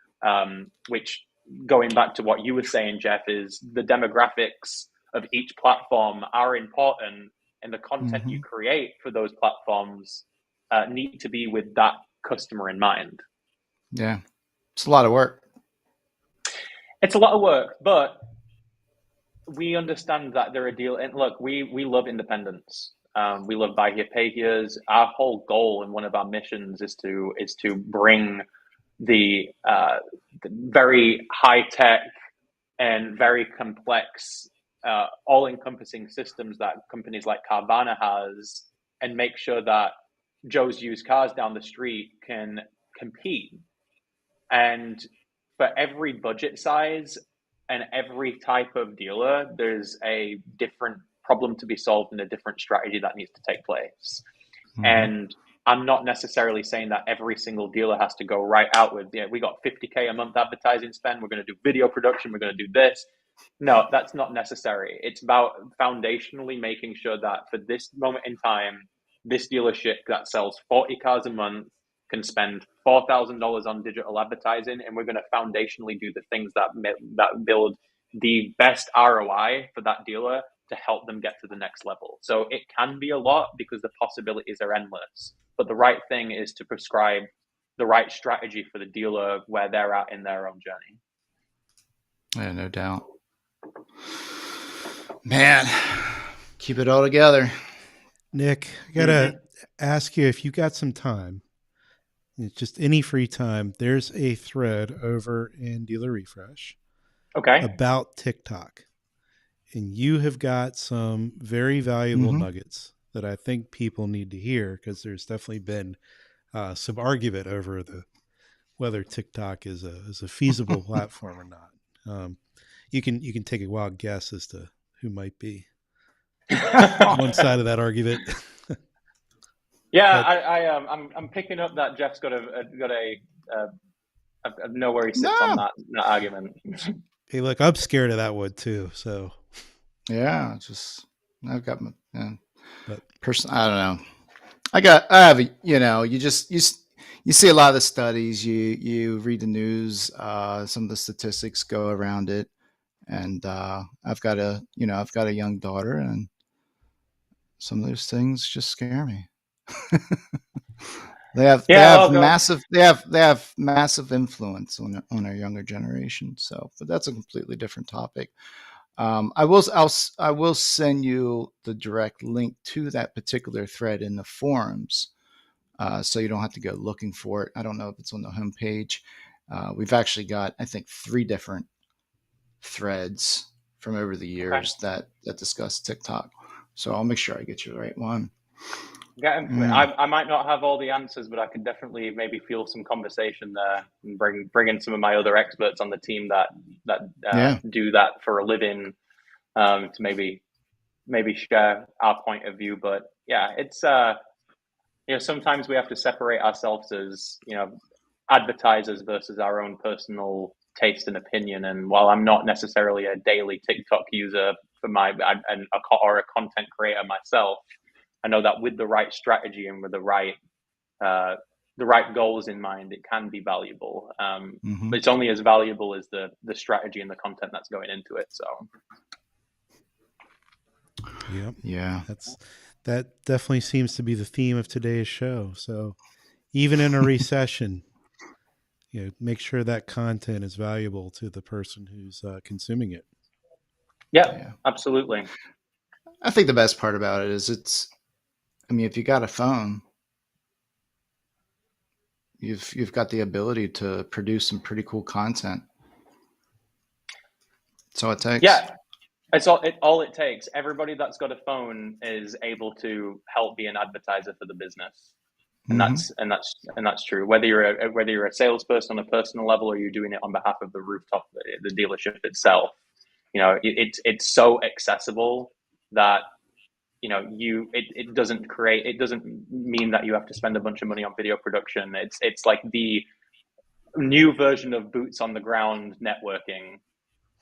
which, going back to what you were saying, Jeff, is the demographics of each platform are important, and the content you create for those platforms need to be with that customer in mind. Yeah. It's a lot of work. It's a lot of work, but we understand that they're a deal. And look, we love independence. We love buy here, pay here's. Our whole goal and one of our missions is to bring the very high tech and very complex, all encompassing systems that companies like Carvana has, and make sure that Joe's used cars down the street can compete. And for every budget size and every type of dealer, there's a different problem to be solved and a different strategy that needs to take place. And I'm not necessarily saying that every single dealer has to go right out with, yeah, we got $50K a month advertising spend, we're going to do video production, we're going to do this. No, that's not necessary. It's about foundationally making sure that for this moment in time, this dealership that sells 40 cars a month can spend $4,000 on digital advertising, and we're going to foundationally do the things that build the best ROI for that dealer to help them get to the next level. So it can be a lot because the possibilities are endless, but the right thing is to prescribe the right strategy for the dealer where they're at in their own journey. Yeah, no doubt. Man, keep it all together. Nick, I gotta ask you if you got some time. just any free time, there's a thread over in Dealer Refresh Okay. about TikTok. And you have got some very valuable Mm-hmm. nuggets that I think people need to hear, because there's definitely been some argument over whether TikTok is a feasible platform or not. You can take a wild guess as to who might be one side of that argument. Yeah, But I'm picking up that Jeff's got I know where he sits on No. that argument. hey, look, I'm scared of that one too. So, Yeah, just I've got my but person. I don't know. I have a, you see a lot of the studies. You read the news. Some of the statistics go around it, and I've got a young daughter, and some of those things just scare me. They Yeah, have well, go. massive influence on our younger generation. So, but that's a completely different topic. I will send you the direct link to that particular thread in the forums, so you don't have to go looking for it. I don't know if it's on the homepage. We've actually got, I think, 3 different threads from over the Okay. years that discuss TikTok. So I'll make sure I get you the right one. I, Yeah. I might not have all the answers, but I can definitely maybe fuel some conversation there and bring in some of my other experts on the team that Yeah. do that for a living, to maybe share our point of view. But yeah, it's sometimes we have to separate ourselves as advertisers versus our own personal taste and opinion. And while I'm not necessarily a daily TikTok user or a content creator myself, I know that with the right strategy and with uh, the right goals in mind, it can be valuable. Hmm. But it's only as valuable as the strategy and the content that's going into it. So yep, Yeah. that definitely seems to be the theme of today's show. So even in a recession, make sure that content is valuable to the person who's consuming it. yeah, Yeah. absolutely. I think the best part about it is if you got a phone, you've got the ability to produce some pretty cool content. That's all it takes. Yeah, all it takes. Everybody that's got a phone is able to help be an advertiser for the business. And Hmm. that's true. Whether you're a salesperson on a personal level or you're doing it on behalf of the rooftop, the dealership itself, it's so accessible that it doesn't mean that you have to spend a bunch of money on video production. It's like the new version of boots on the ground networking,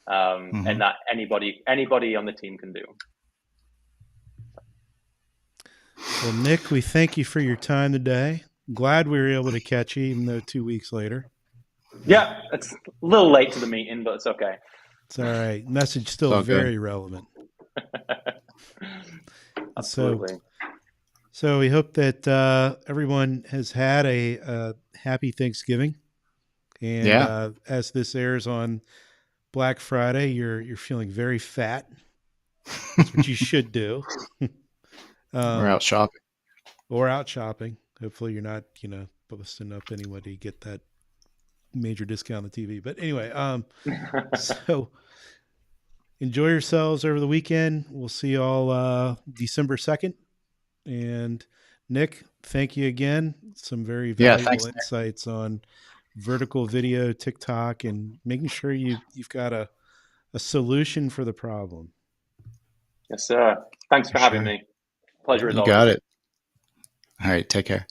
Hmm. and that anybody on the team can do. Well, Nick, we thank you for your time today. Glad we were able to catch you, even though 2 weeks later. Yeah, it's a little late to the meeting, but it's okay. It's all right. Message It's still all good. very relevant. So, Absolutely. so we hope that everyone has had a happy Thanksgiving, and Yeah. as this airs on Black Friday, you're feeling very fat. That's what you should do. We're um, out shopping. or out shopping. Hopefully, you're not busting up anybody to get that major discount on the TV. But anyway, so enjoy yourselves over the weekend. We'll see you all December 2nd. And Nick, thank you again. Some very Yeah. valuable Thanks. insights on vertical video, TikTok, and making sure you've got a solution for the problem. Yes, sir. Thanks For for having sure. me. Pleasure as You got always. it. All right. Take care.